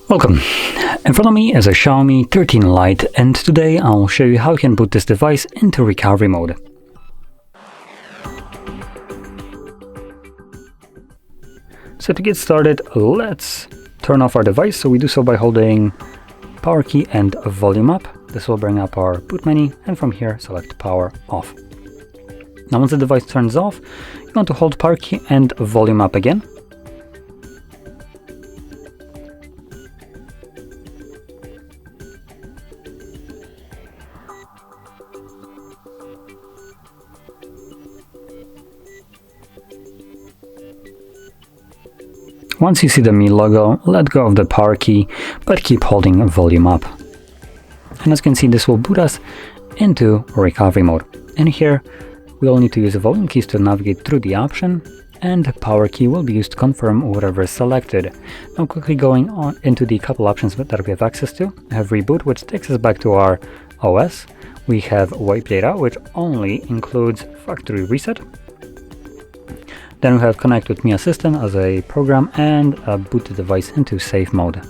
Welcome! In front of me is a Xiaomi 13 Lite, and today I'll show you how you can boot this device into recovery mode. So to get started, let's turn off our device. So we do so by holding power key and volume up. This will bring up our boot menu, and from here select power off. Now once the device turns off, you want to hold power key and volume up again. Once you see the Mi logo, let go of the power key, but keep holding volume up. And as you can see, this will boot us into recovery mode. And here, we'll need to use the volume keys to navigate through the option, and the power key will be used to confirm whatever is selected. Now quickly going on into the couple options that we have access to. We have reboot, which takes us back to our OS. We have wipe data, which only includes factory reset. Then we have connect with Mi Assistant as a program and boot the device into safe mode.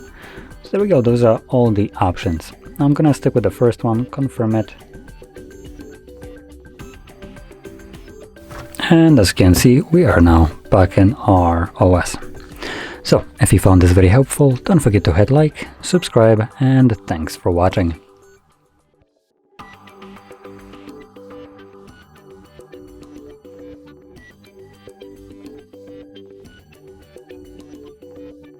So there we go, those are all the options. Now I'm gonna stick with the first one, confirm it. And as you can see, we are now back in our OS. So if you found this very helpful, don't forget to hit like, subscribe, and thanks for watching.